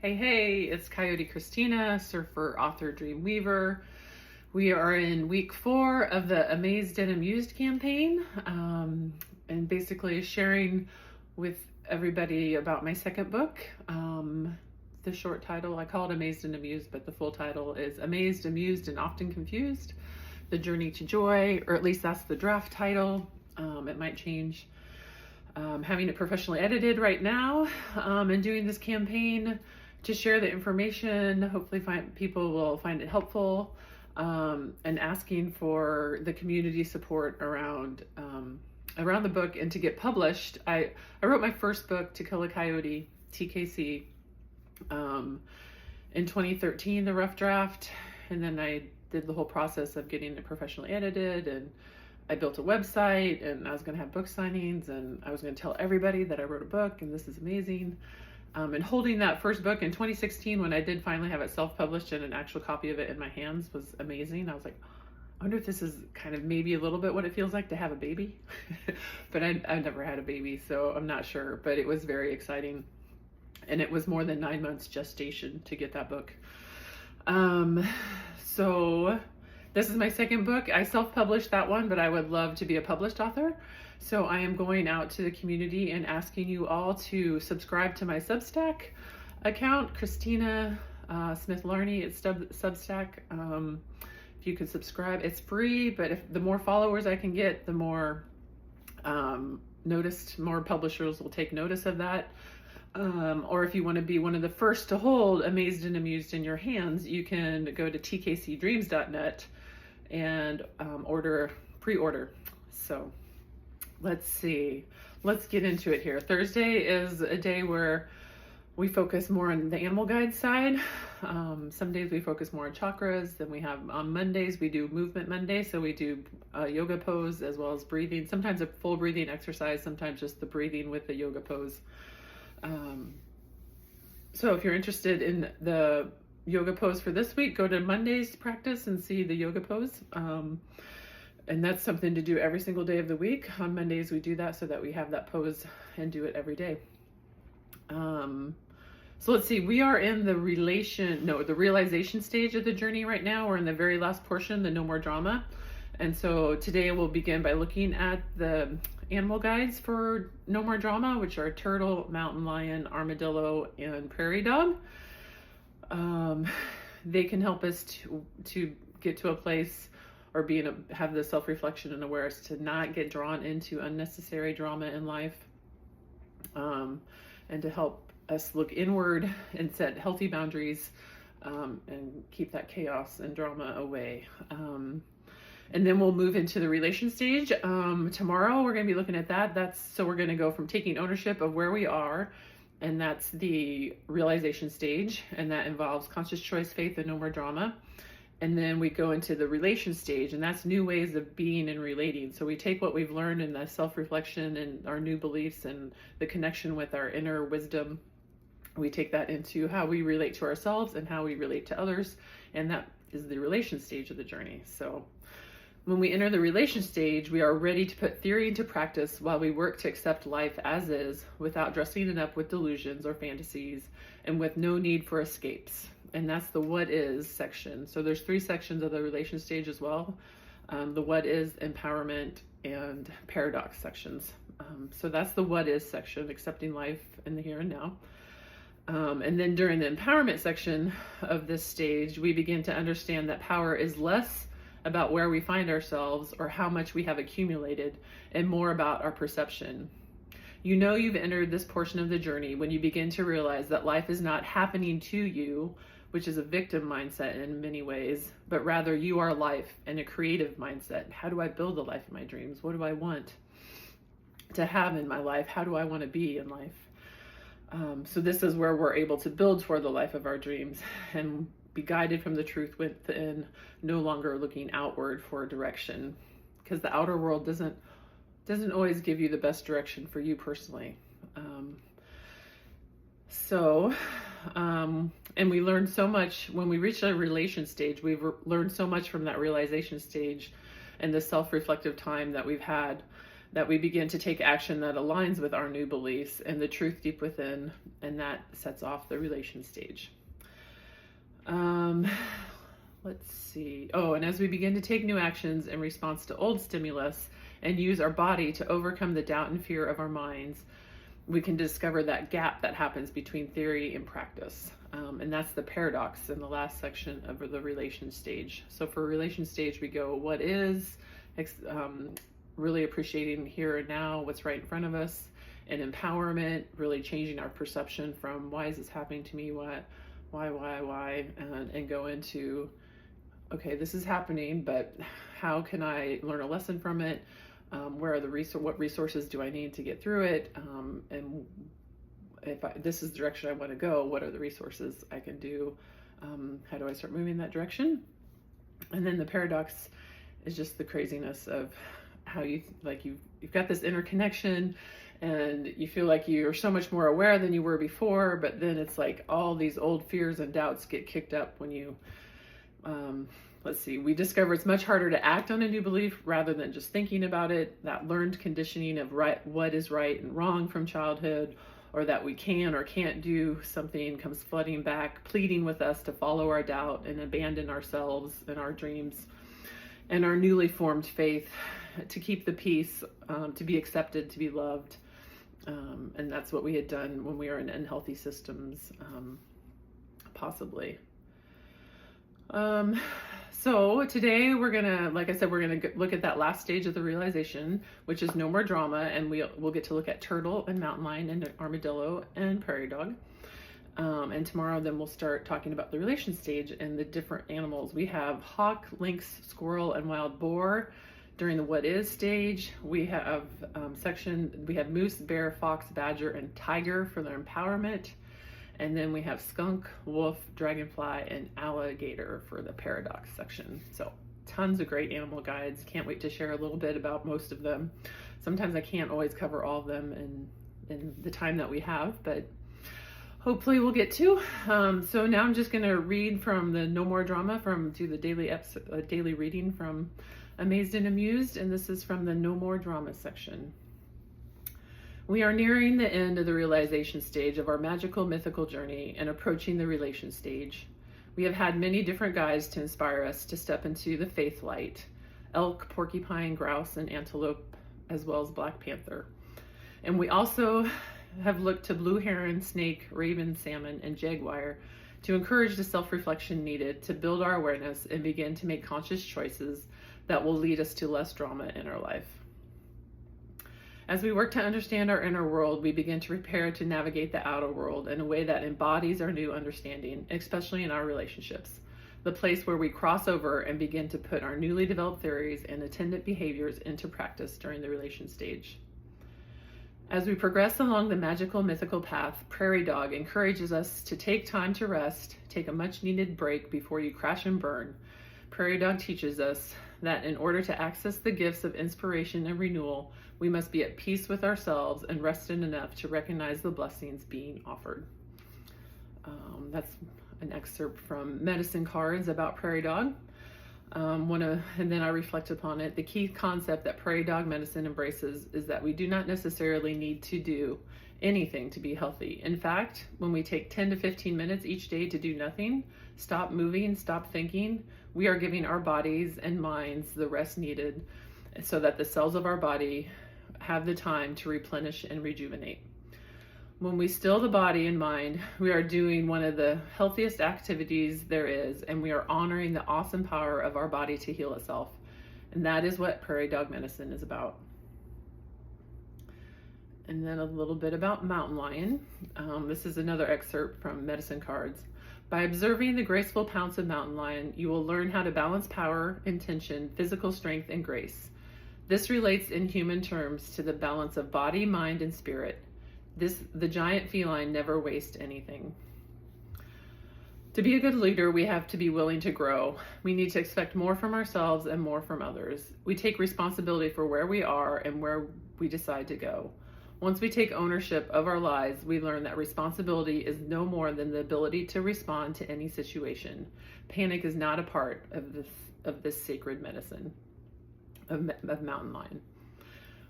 Hey, it's Coyote Christina, surfer, author, dream weaver. We are in week 4 of the Amazed and Amused campaign, and basically sharing with everybody about my second book. The short title, I call it Amazed and Amused, but the full title is Amazed, Amused, and Often Confused, The Journey to Joy, or at least that's the draft title. It might change. Having it professionally edited right now, and doing this campaign to share the information. Hopefully people will find it helpful, and asking for the community support around the book and to get published. I wrote my first book, To Kill a Coyote, TKC, in 2013, the rough draft, and then I did the whole process of getting it professionally edited, and I built a website, and I was going to have book signings, and I was going to tell everybody that I wrote a book and this is amazing. And holding that first book in 2016, when I did finally have it self-published and an actual copy of it in my hands, was amazing. I was like, I wonder if this is kind of maybe a little bit what it feels like to have a baby. But I've never had a baby, so I'm not sure. But it was very exciting. And it was more than 9 months gestation to get that book. So this is my second book. I self-published that one, but I would love to be a published author. So I am going out to the community and asking you all to subscribe to my Substack account, Christina Smith Larney. It's Substack. If you could subscribe, it's free, but the more followers I can get, the more more publishers will take notice of that. Or if you want to be one of the first to hold Amazed and Amused in your hands, you can go to tkcdreams.net and pre-order. So let's see. Let's get into it here. Thursday is a day where we focus more on the animal guide side. Some days we focus more on chakras. Then we have on Mondays, we do movement Monday. So we do a yoga pose as well as breathing. Sometimes a full breathing exercise, sometimes just the breathing with the yoga pose. So if you're interested in the yoga pose for this week, go to Monday's practice and see the yoga pose. And that's something to do every single day of the week. On Mondays, we do that so that we have that pose and do it every day. So let's see, we are in the realization stage of the journey right now. We're in the very last portion, the no more drama. And so today we'll begin by looking at the animal guides for no more drama, which are turtle, mountain lion, armadillo, and prairie dog. They can help us to get to a place or have the self-reflection and awareness to not get drawn into unnecessary drama in life, and to help us look inward and set healthy boundaries, and keep that chaos and drama away. And then we'll move into the relation stage. Tomorrow we're going to be looking at that. So we're going to go from taking ownership of where we are, and that's the realization stage, and that involves conscious choice, faith, and no more drama. And then we go into the relation stage, and that's new ways of being and relating. So we take what we've learned in the self-reflection and our new beliefs and the connection with our inner wisdom. We take that into how we relate to ourselves and how we relate to others. And that is the relation stage of the journey. So when we enter the relation stage, we are ready to put theory into practice while we work to accept life as is, without dressing it up with delusions or fantasies, and with no need for escapes. And that's the what is section. So there's 3 sections of the relation stage as well. The what is, empowerment, and paradox sections. So that's the what is section, accepting life in the here and now. And then during the empowerment section of this stage, we begin to understand that power is less about where we find ourselves or how much we have accumulated, and more about our perception. You know you've entered this portion of the journey when you begin to realize that life is not happening to you, which is a victim mindset in many ways, but rather you are life, and a creative mindset. How do I build the life of my dreams? What do I want to have in my life? How do I want to be in life? So this is where we're able to build toward the life of our dreams and be guided from the truth within, no longer looking outward for direction, because the outer world doesn't always give you the best direction for you personally. And we learn so much when we reach a relation stage. We've learned so much from that realization stage and the self-reflective time that we've had, that we begin to take action that aligns with our new beliefs and the truth deep within, and that sets off the relation stage. Let's see. Oh, and as we begin to take new actions in response to old stimulus and use our body to overcome the doubt and fear of our minds, we can discover that gap that happens between theory and practice. And that's the paradox in the last section of the relation stage. So for relation stage, we go, what is, really appreciating here and now, what's right in front of us, and empowerment, really changing our perception from why is this happening to me, why, and go into, okay, this is happening, but how can I learn a lesson from it? Where are what resources do I need to get through it? And if this is the direction I want to go, what are the resources I can do? How do I start moving in that direction? And then the paradox is just the craziness of how you've got this interconnection, and you feel like you're so much more aware than you were before, but then it's like all these old fears and doubts get kicked up when you, we discover it's much harder to act on a new belief rather than just thinking about it. That learned conditioning of what is right and wrong from childhood, or that we can or can't do something, comes flooding back, pleading with us to follow our doubt and abandon ourselves and our dreams and our newly formed faith, to keep the peace, to be accepted, to be loved. And that's what we had done when we were in unhealthy systems, possibly. So today we're gonna, like I said, we're gonna look at that last stage of the realization, which is no more drama, and we'll get to look at turtle and mountain lion and armadillo and prairie dog. And tomorrow then we'll start talking about the relation stage and the different animals. We have hawk, lynx, squirrel, and wild boar during the what is stage. We have we have moose, bear, fox, badger, and tiger for their empowerment. And then we have skunk, wolf, dragonfly, and alligator for the paradox section. So tons of great animal guides. Can't wait to share a little bit about most of them. Sometimes I can't always cover all of them in the time that we have, but hopefully we'll get to. So now I'm just going to read from the No More Drama, do the daily reading from Amazed and Amused, and this is from the No More Drama section. We are nearing the end of the realization stage of our magical mythical journey and approaching the relation stage. We have had many different guides to inspire us to step into the faith light: elk, porcupine, grouse, and antelope, as well as black panther. And we also have looked to blue heron, snake, raven, salmon, and jaguar to encourage the self-reflection needed to build our awareness and begin to make conscious choices that will lead us to less drama in our life. As we work to understand our inner world, we begin to prepare to navigate the outer world in a way that embodies our new understanding, especially in our relationships, the place where we cross over and begin to put our newly developed theories and attendant behaviors into practice during the relation stage. As we progress along the magical mythical path, Prairie Dog encourages us to take time to rest, take a much needed break before you crash and burn. Prairie Dog teaches us that in order to access the gifts of inspiration and renewal, we must be at peace with ourselves and rested enough to recognize the blessings being offered. That's an excerpt from Medicine Cards about Prairie Dog. And then I reflect upon it. The key concept that Prairie Dog medicine embraces is that we do not necessarily need to do anything to be healthy. In fact, when we take 10 to 15 minutes each day to do nothing, stop moving, stop thinking, we are giving our bodies and minds the rest needed so that the cells of our body have the time to replenish and rejuvenate. When we still the body and mind, we are doing one of the healthiest activities there is, and we are honoring the awesome power of our body to heal itself. And that is what Prairie Dog medicine is about. And then a little bit about mountain lion. This is another excerpt from Medicine Cards. By observing the graceful pounce of mountain lion, you will learn how to balance power, intention, physical strength, and grace. This relates in human terms to the balance of body, mind, and spirit. The giant feline never wastes anything. To be a good leader, we have to be willing to grow. We need to expect more from ourselves and more from others. We take responsibility for where we are and where we decide to go. Once we take ownership of our lives, we learn that responsibility is no more than the ability to respond to any situation. Panic is not a part of this sacred medicine of mountain lion.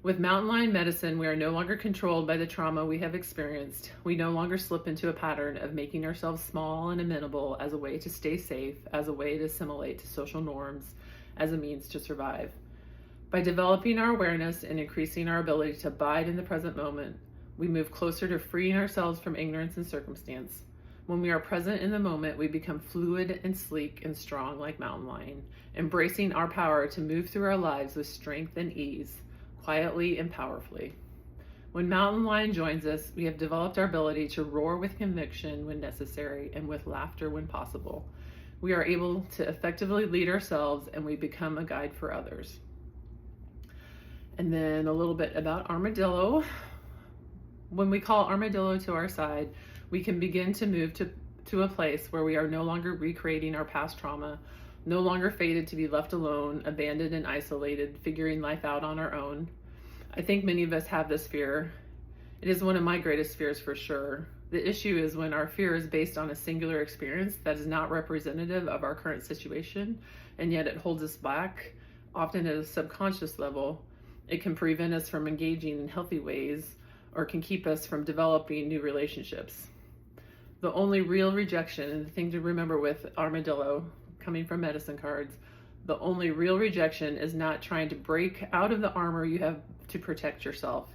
With mountain lion medicine, we are no longer controlled by the trauma we have experienced. We no longer slip into a pattern of making ourselves small and amenable as a way to stay safe, as a way to assimilate to social norms, as a means to survive. By developing our awareness and increasing our ability to abide in the present moment, we move closer to freeing ourselves from ignorance and circumstance. When we are present in the moment, we become fluid and sleek and strong like mountain lion, embracing our power to move through our lives with strength and ease, quietly and powerfully. When mountain lion joins us, we have developed our ability to roar with conviction when necessary and with laughter when possible. We are able to effectively lead ourselves, and we become a guide for others. And then a little bit about armadillo. When we call armadillo to our side, we can begin to move to a place where we are no longer recreating our past trauma, no longer fated to be left alone, abandoned and isolated, figuring life out on our own. I think many of us have this fear. It is one of my greatest fears for sure. The issue is when our fear is based on a singular experience that is not representative of our current situation, and yet it holds us back, often at a subconscious level. It can prevent us from engaging in healthy ways, or can keep us from developing new relationships. The only real rejection, and the thing to remember with armadillo, coming from medicine cards, the only real rejection is not trying to break out of the armor you have to protect yourself.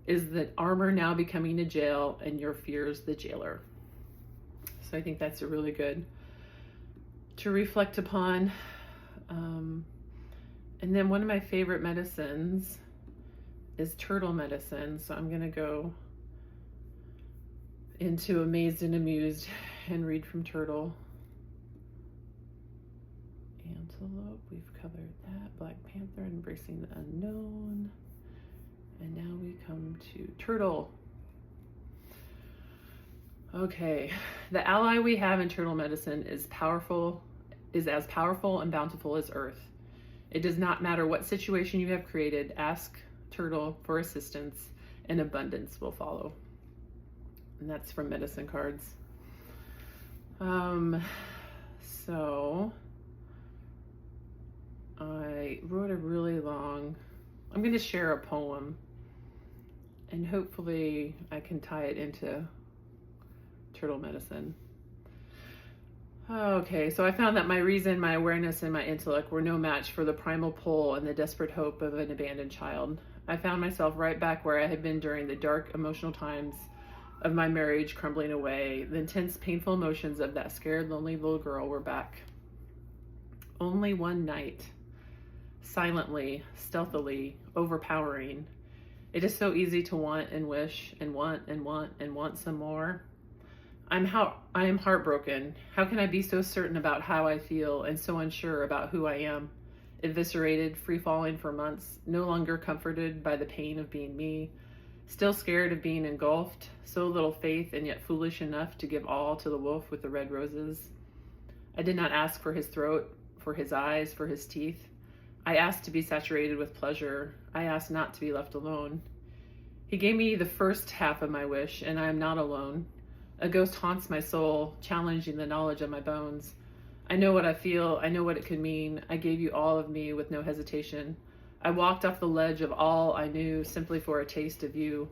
Is the armor now becoming a jail and your fears the jailer? So I think that's a really good to reflect upon. And then one of my favorite medicines is turtle medicine. So I'm going to go into Amazed and Amused and read from Turtle. Antelope, we've covered that. Black Panther, Embracing the Unknown. And now we come to Turtle. Okay, the ally we have in turtle medicine is as powerful and bountiful as Earth. It does not matter what situation you have created, ask Turtle for assistance, and abundance will follow. And that's from medicine cards. So I wrote a really long, I'm going to share a poem, and hopefully I can tie it into turtle medicine. Okay, so I found that my reason, my awareness, and my intellect were no match for the primal pull and the desperate hope of an abandoned child. I found myself right back where I had been during the dark emotional times of my marriage crumbling away. The intense, painful emotions of that scared, lonely little girl were back. Only one night. Silently, stealthily, overpowering. It is so easy to want and wish and want and want and want some more. I am heartbroken. How can I be so certain about how I feel and so unsure about who I am? Eviscerated, free-falling for months, no longer comforted by the pain of being me, still scared of being engulfed, so little faith and yet foolish enough to give all to the wolf with the red roses. I did not ask for his throat, for his eyes, for his teeth. I asked to be saturated with pleasure. I asked not to be left alone. He gave me the first half of my wish, and I am not alone. A ghost haunts my soul, challenging the knowledge of my bones. I know what I feel. I know what it could mean. I gave you all of me with no hesitation. I walked off the ledge of all I knew simply for a taste of you.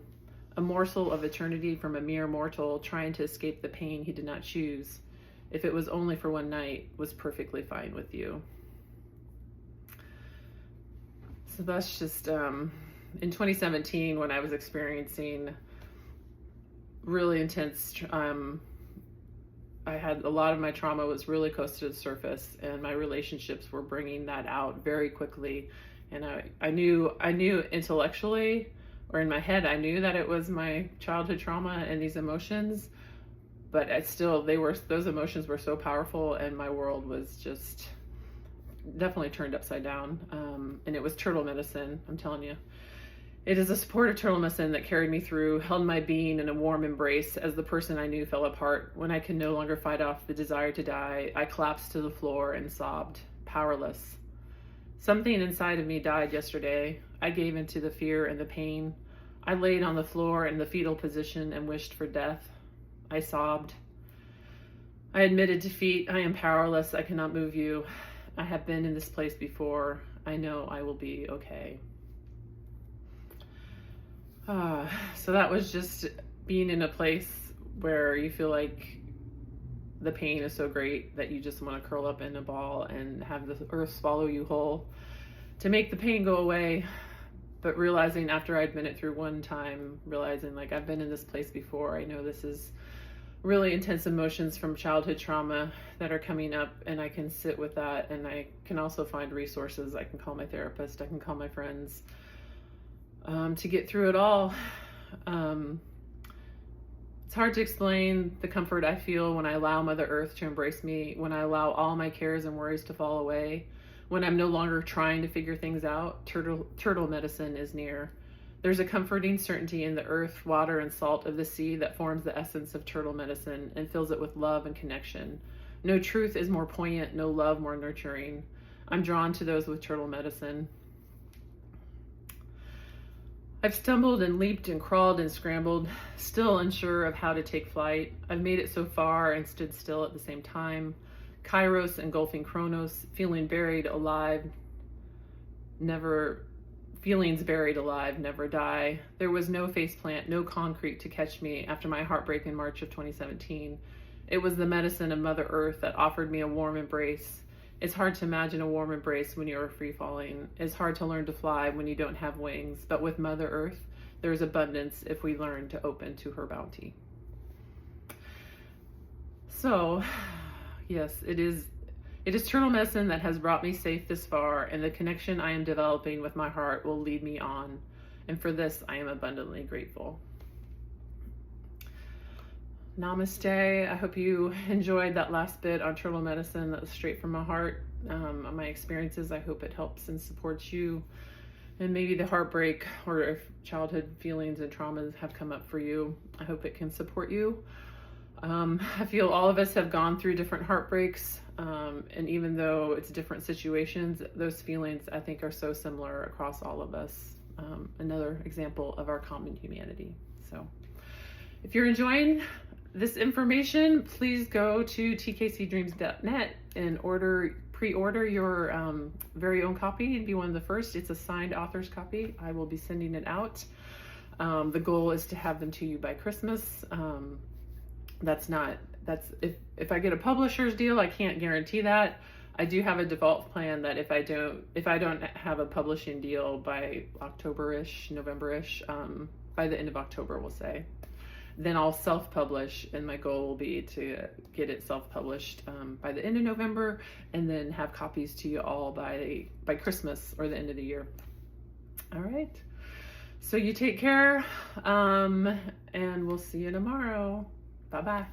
A morsel of eternity from a mere mortal trying to escape the pain he did not choose. If it was only for one night, was perfectly fine with you. So that's just, in 2017 when I was experiencing really intense, I had a lot of my trauma was really close to the surface, and my relationships were bringing that out very quickly. And I knew intellectually, or in my head, I knew that it was my childhood trauma and these emotions, but those emotions were so powerful, and my world was just definitely turned upside down. And it was turtle medicine, I'm telling you. It is a supportive turtle medicine that carried me through, held my being in a warm embrace as the person I knew fell apart. When I could no longer fight off the desire to die, I collapsed to the floor and sobbed, powerless. Something inside of me died yesterday. I gave into the fear and the pain. I laid on the floor in the fetal position and wished for death. I sobbed. I admitted defeat. I am powerless. I cannot move you. I have been in this place before. I know I will be okay. So that was just being in a place where you feel like the pain is so great that you just want to curl up in a ball and have the earth swallow you whole to make the pain go away. But realizing after I'd been it through one time, realizing like I've been in this place before, I know this is really intense emotions from childhood trauma that are coming up, and I can sit with that, and I can also find resources. I can call my therapist, I can call my friends to get through it all. It's hard to explain the comfort I feel when I allow Mother Earth to embrace me, when I allow all my cares and worries to fall away, when I'm no longer trying to figure things out. Turtle medicine is near. There's a comforting certainty in the earth, water, and salt of the sea that forms the essence of turtle medicine and fills it with love and connection. No truth is more poignant, no love more nurturing. I'm drawn to those with turtle medicine. I've stumbled and leaped and crawled and scrambled, still unsure of how to take flight. I've made it so far and stood still at the same time. Kairos engulfing Chronos, feelings buried alive, never die. There was no faceplant, no concrete to catch me after my heartbreak in March of 2017. It was the medicine of Mother Earth that offered me a warm embrace. It's hard to imagine a warm embrace when you're free falling. It's hard to learn to fly when you don't have wings. But with Mother Earth, there is abundance if we learn to open to her bounty. So, yes, it is turtle medicine that has brought me safe this far, and the connection I am developing with my heart will lead me on. And for this, I am abundantly grateful. Namaste. I hope you enjoyed that last bit on turtle medicine. That was straight from my heart. My experiences, I hope it helps and supports you. And maybe the heartbreak or if childhood feelings and traumas have come up for you, I hope it can support you. I feel all of us have gone through different heartbreaks. And even though it's different situations, those feelings I think are so similar across all of us. Another example of our common humanity. So if you're enjoying this information, please go to tkcdreams.net and pre-order your very own copy and be one of the first. It's a signed author's copy. I will be sending it out. The goal is to have them to you by Christmas. If I get a publisher's deal, I can't guarantee that. I do have a default plan that if I don't have a publishing deal by October-ish, November-ish, by the end of October, we'll say, then I'll self-publish, and my goal will be to get it self-published by the end of November, and then have copies to you all by Christmas or the end of the year. All right. So you take care, and we'll see you tomorrow. Bye-bye.